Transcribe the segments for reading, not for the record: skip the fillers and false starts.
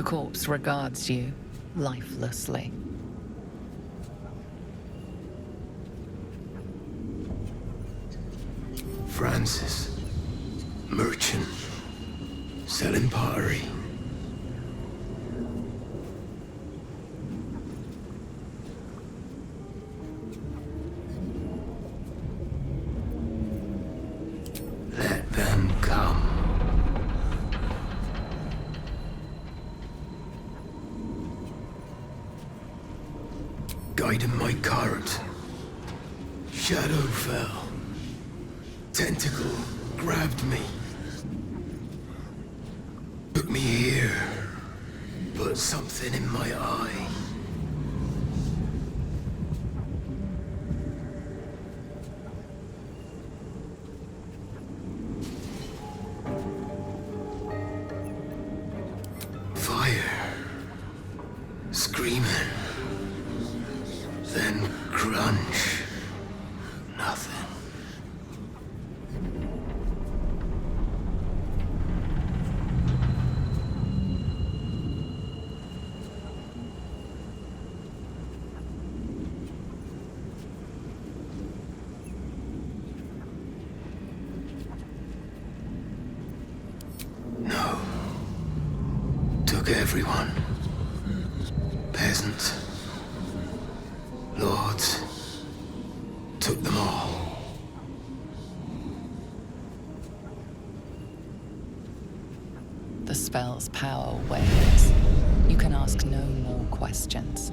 The corpse regards you lifelessly. Francis, merchant, selling pottery. Let them come. Guiding my cart, shadow fell. Tentacle grabbed me. Took me here. Put something in my eye. Fire. Screaming. Then crunch. Nothing. No. Took everyone. Peasants. Lords. Took them all. The spell's power wanes. You can ask no more questions.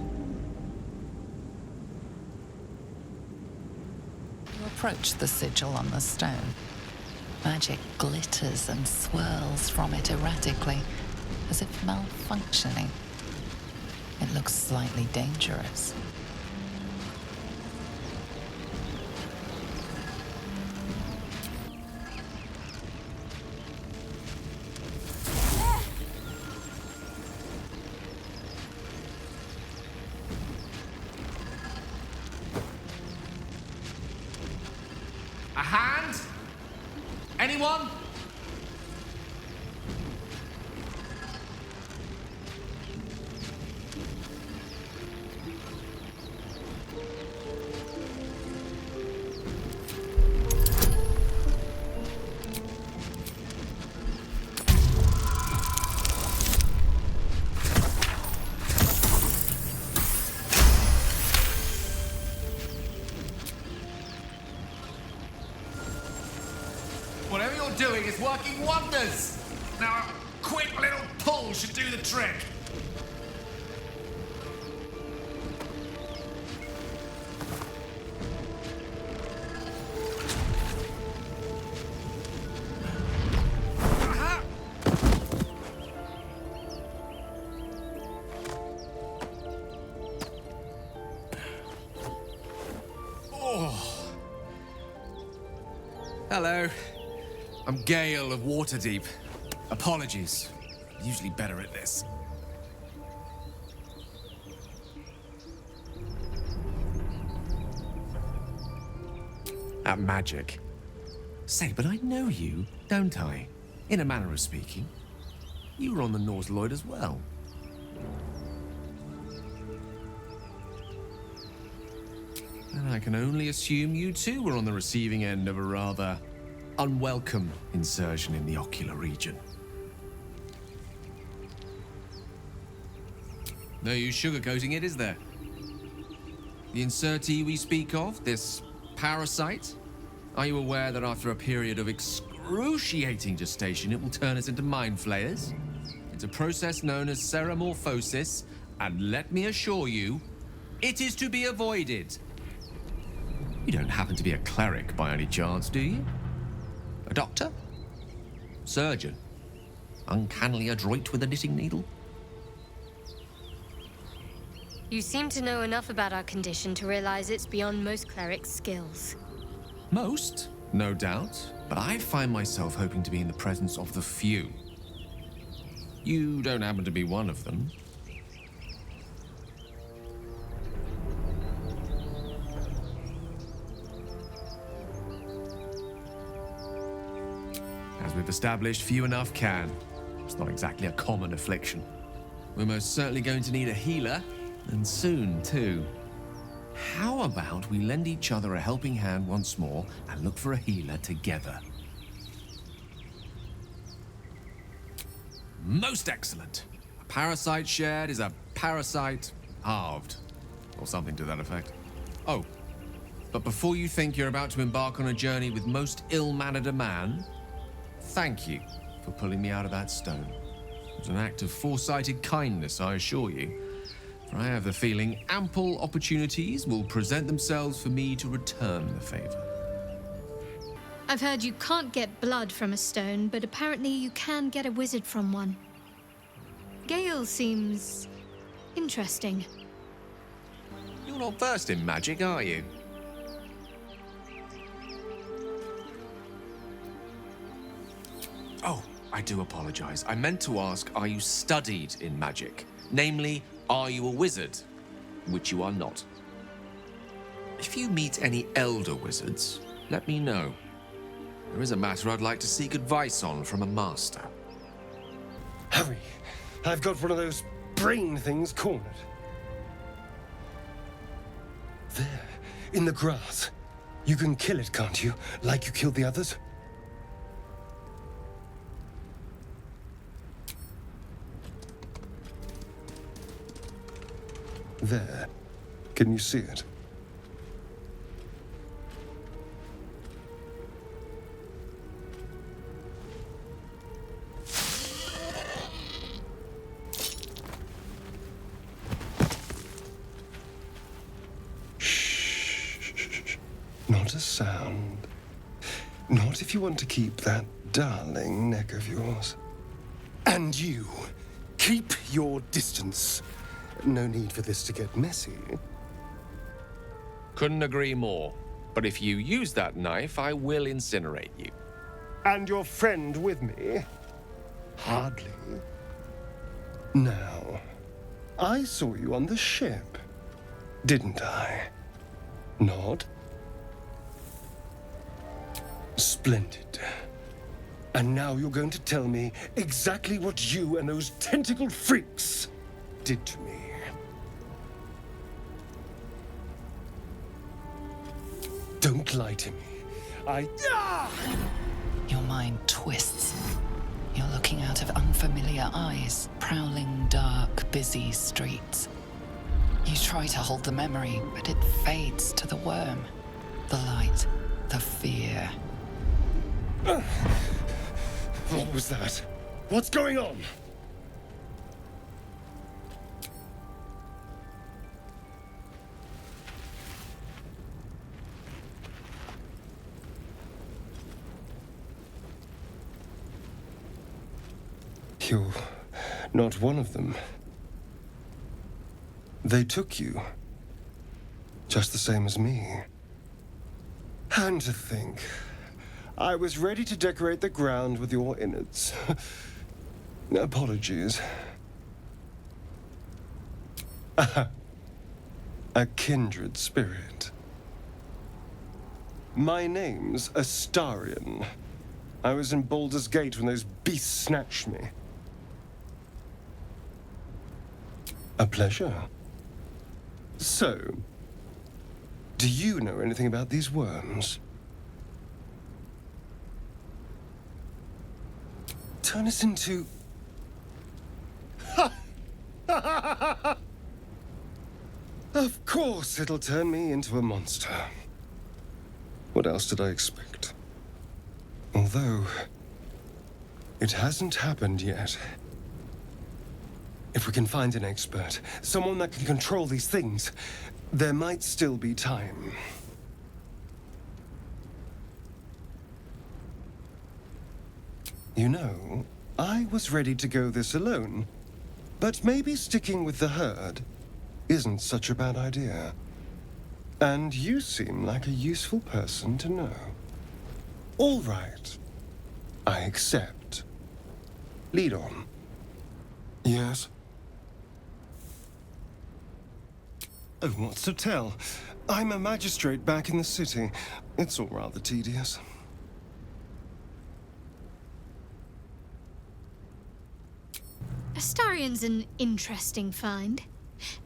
You approach the sigil on the stone. Magic glitters and swirls from it erratically, as if malfunctioning. It looks slightly dangerous. A hand? Anyone? Whatever you're doing is working wonders. Now, a quick little pull should do the trick. Aha! Oh. Hello. I'm Gale of Waterdeep. Apologies. Usually better at this. At magic. Say, but I know you, don't I? In a manner of speaking. You were on the Nautiloid as well. And I can only assume you too were on the receiving end of a rather unwelcome insertion in the ocular region. No use sugarcoating it, is there? The insertee we speak of, this parasite, are you aware that after a period of excruciating gestation, it will turn us into mind flayers? It's a process known as ceremorphosis, and let me assure you, it is to be avoided. You don't happen to be a cleric by any chance, do you? A doctor? Surgeon? Uncannily adroit with a knitting needle? You seem to know enough about our condition to realize it's beyond most clerics' skills. Most, no doubt, but I find myself hoping to be in the presence of the few. You don't happen to be one of them. As we've established, few enough can. It's not exactly a common affliction. We're most certainly going to need a healer, and soon, too. How about we lend each other a helping hand once more and look for a healer together? Most excellent. A parasite shared is a parasite halved, or something to that effect. Oh, but before you think you're about to embark on a journey with most ill-mannered a man, thank you for pulling me out of that stone. It was an act of foresighted kindness, I assure you. For I have the feeling ample opportunities will present themselves for me to return the favor. I've heard you can't get blood from a stone, but apparently you can get a wizard from one. Gale seems interesting. You're not versed in magic, are you? Oh, I do apologize. I meant to ask, are you studied in magic? Namely, are you a wizard? Which you are not. If you meet any elder wizards, let me know. There is a matter I'd like to seek advice on from a master. Hurry! I've got one of those brain things cornered. There, in the grass. You can kill it, can't you? Like you killed the others? There. Can you see it? Shh. Not a sound. Not if you want to keep that darling neck of yours. And you, keep your distance. No need for this to get messy. Couldn't agree more. But if you use that knife, I will incinerate you. And your friend with me? Hardly. Now, I saw you on the ship, didn't I? Nod? Splendid. And now you're going to tell me exactly what you and those tentacled freaks did to me. Don't lie to me. Your mind twists. You're looking out of unfamiliar eyes, prowling dark, busy streets. You try to hold the memory, but it fades to the worm. The light, the fear. What was that? What's going on? You're not one of them. They took you. Just the same as me. And to think, I was ready to decorate the ground with your innards. Apologies. A kindred spirit. My name's Astarion. I was in Baldur's Gate when those beasts snatched me. A pleasure. So, do you know anything about these worms? Turn us into... Of course it'll turn me into a monster. What else did I expect? Although, it hasn't happened yet. If we can find an expert, someone that can control these things, there might still be time. You know, I was ready to go this alone, but maybe sticking with the herd isn't such a bad idea. And you seem like a useful person to know. All right. I accept. Lead on. Yes? Oh, what's to tell? I'm a magistrate back in the city. It's all rather tedious. Astarion's an interesting find.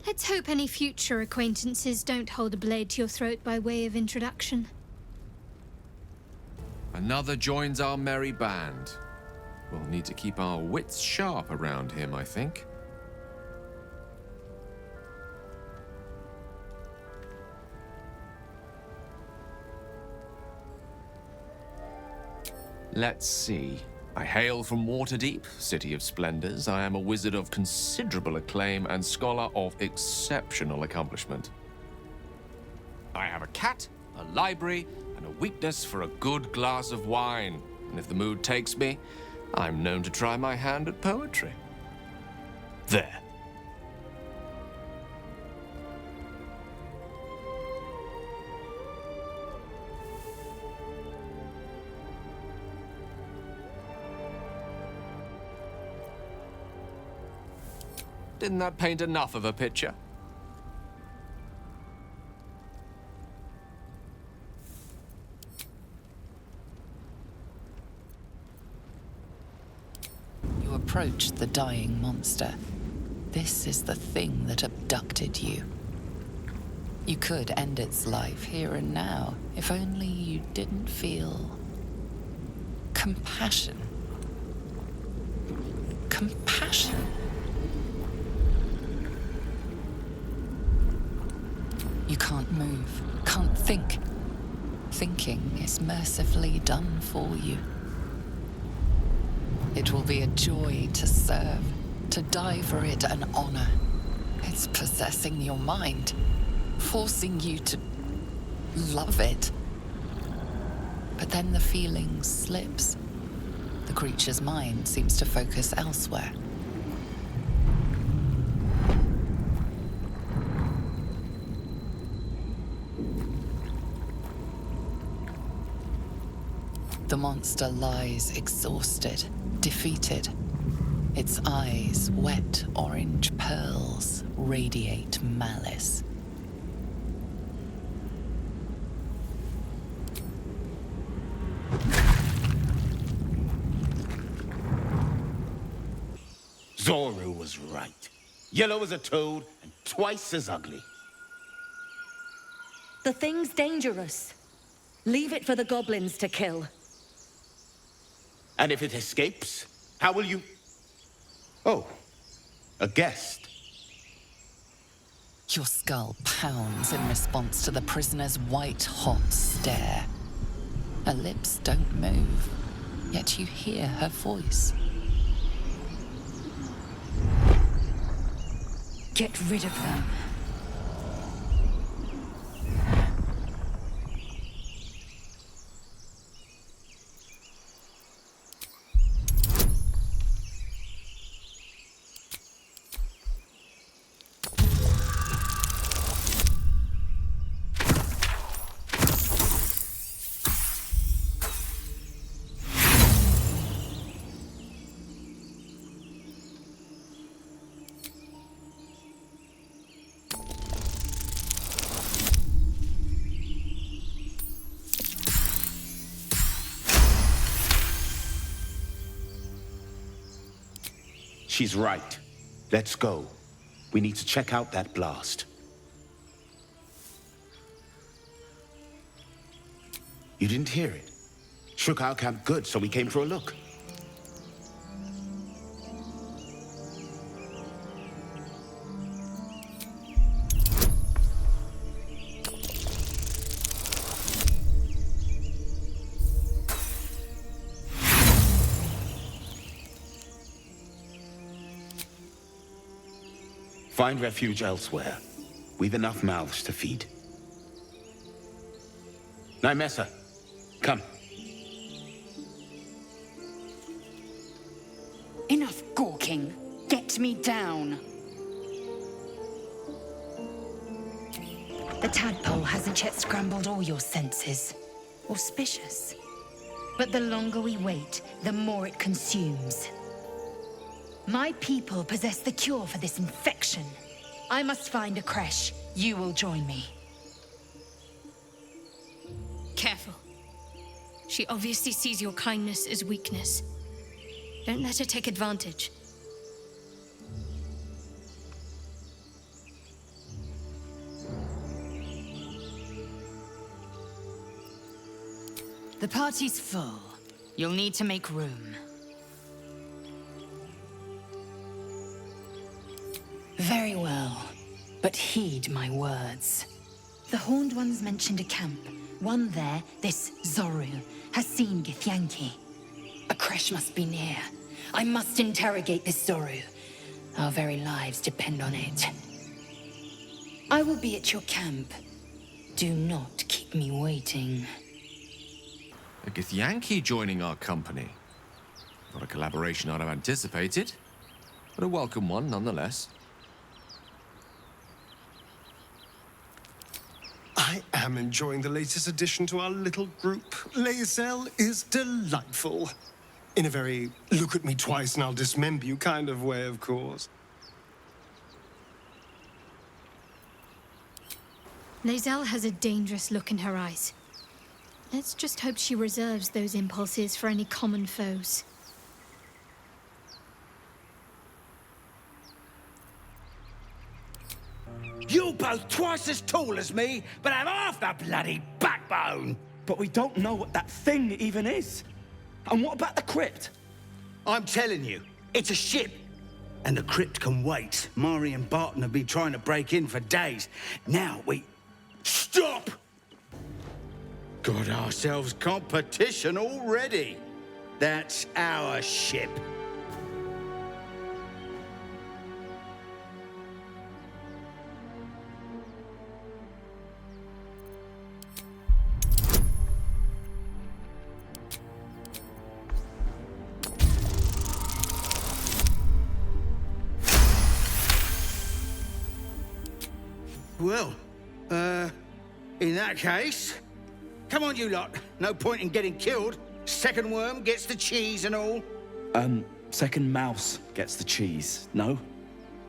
Let's hope any future acquaintances don't hold a blade to your throat by way of introduction. Another joins our merry band. We'll need to keep our wits sharp around him, I think. Let's see. I hail from Waterdeep, city of splendors. I am a wizard of considerable acclaim and scholar of exceptional accomplishment. I have a cat, a library, and a weakness for a good glass of wine. And if the mood takes me, I'm known to try my hand at poetry. There. Didn't that paint enough of a picture? You approach the dying monster. This is the thing that abducted you. You could end its life here and now, if only you didn't feel compassion. Compassion? You can't move, can't think. Thinking is mercifully done for you. It will be a joy to serve, to die for it an honor. It's possessing your mind, forcing you to love it. But then the feeling slips. The creature's mind seems to focus elsewhere. The monster lies exhausted, defeated. Its eyes, wet orange pearls, radiate malice. Zoru was right. Yellow as a toad and twice as ugly. The thing's dangerous. Leave it for the goblins to kill. And if it escapes, how will you... Oh, a guest. Your skull pounds in response to the prisoner's white-hot stare. Her lips don't move, yet you hear her voice. Get rid of them. She's right. Let's go. We need to check out that blast. You didn't hear it? Shook our camp good, so we came for a look. Find refuge elsewhere. We've enough mouths to feed. Nymessa, come. Enough gawking. Get me down. The tadpole hasn't yet scrambled all your senses. Auspicious. But the longer we wait, the more it consumes. My people possess the cure for this infection. I must find a creche. You will join me. Careful. She obviously sees your kindness as weakness. Don't let her take advantage. The party's full. You'll need to make room. Very well, but heed my words. The Horned Ones mentioned a camp. One there, this Zoru, has seen Githyanki. A crash must be near. I must interrogate this Zoru. Our very lives depend on it. I will be at your camp. Do not keep me waiting. A Githyanki joining our company. Not a collaboration I'd have anticipated, but a welcome one nonetheless. I am enjoying the latest addition to our little group. Lae'zel is delightful. In a very look at me twice and I'll dismember you kind of way, of course. Lae'zel has a dangerous look in her eyes. Let's just hope she reserves those impulses for any common foes. You're both twice as tall as me, but have half the bloody backbone! But we don't know what that thing even is. And what about the crypt? I'm telling you, it's a ship. And the crypt can wait. Mari and Barton have been trying to break in for days. Now we... Stop! Got ourselves competition already. That's our ship. Well, in that case, come on you lot. No point in getting killed. Second worm gets the cheese and all. Second mouse gets the cheese, no?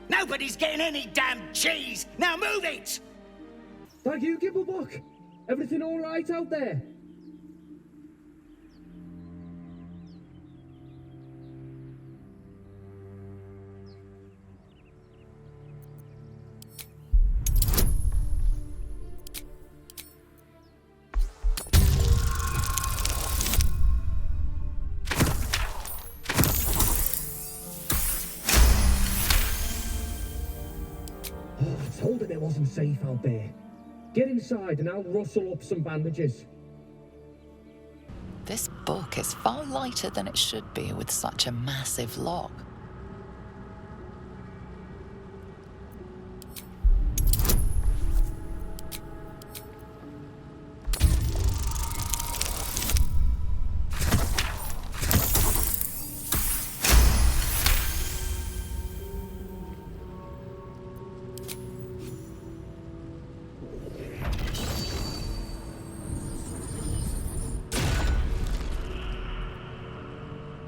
Nobody's getting any damn cheese! Now move it! Thank you, Gibblebuck. Everything all right out there? I told him it wasn't safe out there. Get inside and I'll rustle up some bandages. This book is far lighter than it should be with such a massive lock.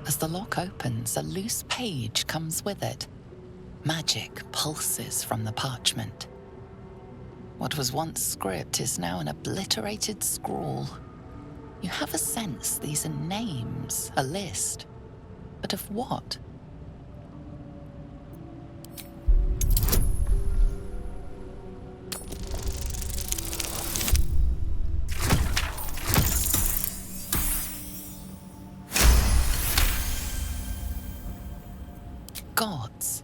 As the lock opens, a loose page comes with it. Magic pulses from the parchment. What was once script is now an obliterated scrawl. You have a sense these are names, a list. But of what? Gods.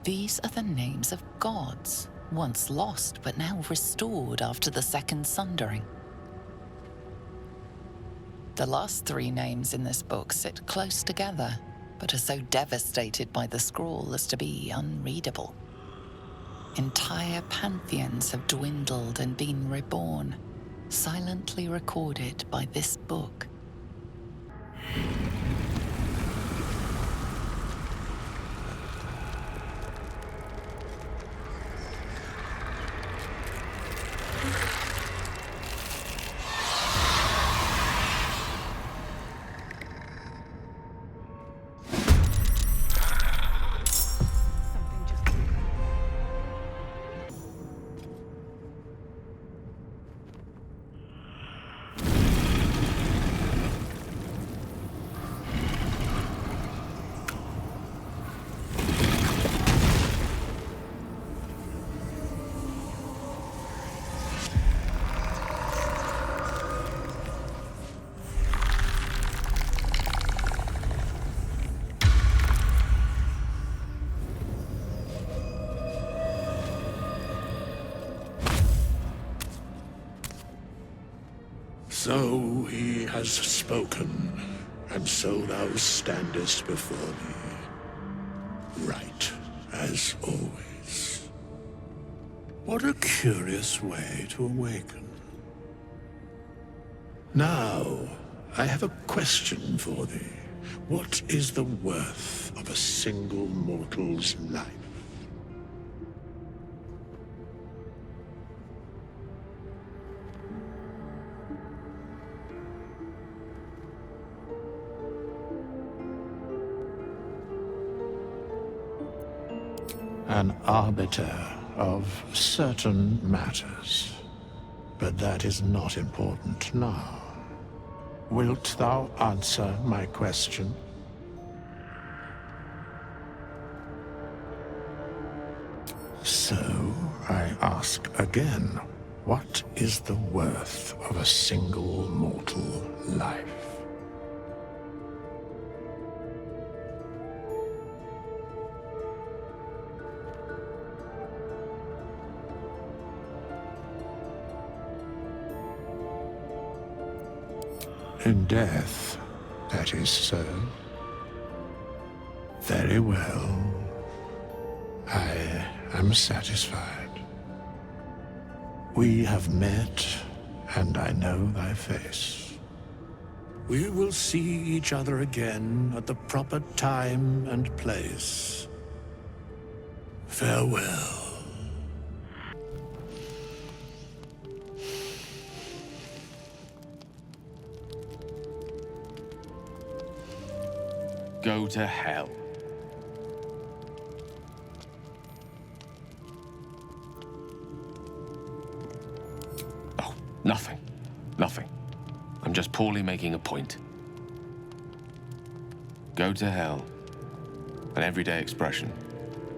These are the names of gods, once lost but now restored after the second Sundering. The last three names in this book sit close together, but are so devastated by the scrawl as to be unreadable. Entire pantheons have dwindled and been reborn, silently recorded by this book. So he has spoken, and so thou standest before me. Right, as always. What a curious way to awaken. Now, I have a question for thee. What is the worth of a single mortal's life? An arbiter of certain matters. But that is not important now. Wilt thou answer my question? So, I ask again, what is the worth of a single mortal life? In death, that is so. Very well. I am satisfied. We have met, and I know thy face. We will see each other again at the proper time and place. Farewell. Go to hell. Oh, nothing. Nothing. I'm just poorly making a point. Go to hell. An everyday expression.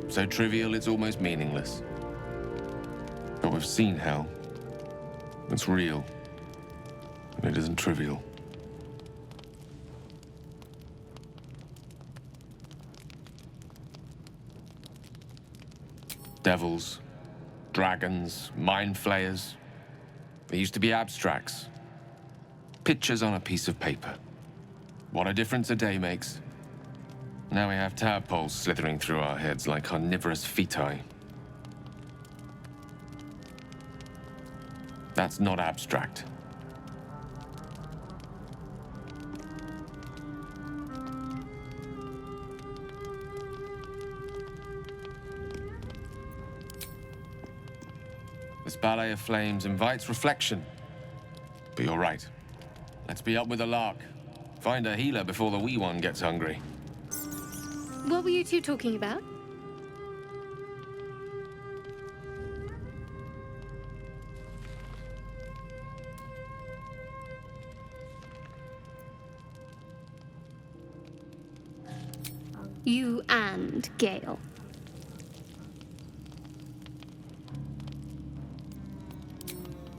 So trivial it's almost meaningless. But we've seen hell. It's real. And it isn't trivial. Devils, dragons, mind flayers. They used to be abstracts. Pictures on a piece of paper. What a difference a day makes. Now we have tadpoles slithering through our heads like carnivorous feti. That's not abstract. This ballet of flames invites reflection. But you're right. Let's be up with the lark. Find a healer before the wee one gets hungry. What were you two talking about? You and Gale.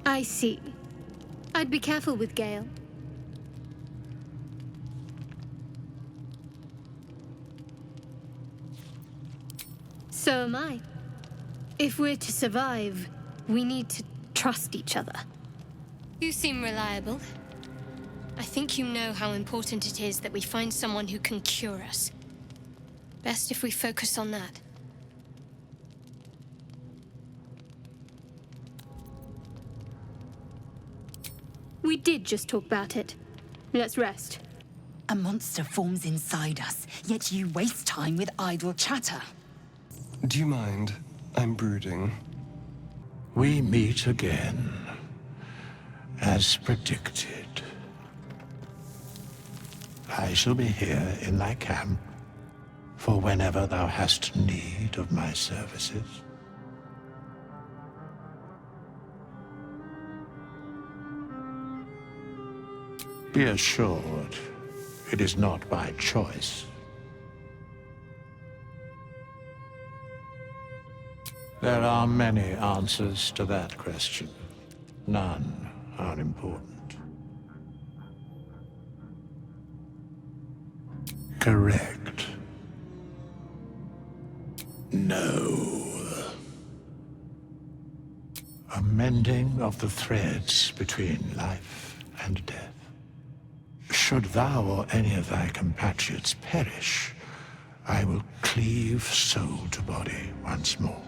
I see. I'd be careful with Gale. So am I. If we're to survive, we need to trust each other. You seem reliable. I think you know how important it is that we find someone who can cure us. Best if we focus on that. We did just talk about it. Let's rest. A monster forms inside us, yet you waste time with idle chatter. Do you mind? I'm brooding. We meet again, as predicted. I shall be here in thy camp for whenever thou hast need of my services. Be assured, it is not by choice. There are many answers to that question. None are important. Correct. No. A mending of the threads between life and death. Should thou or any of thy compatriots perish, I will cleave soul to body once more.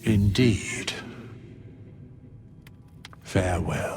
Indeed. Farewell.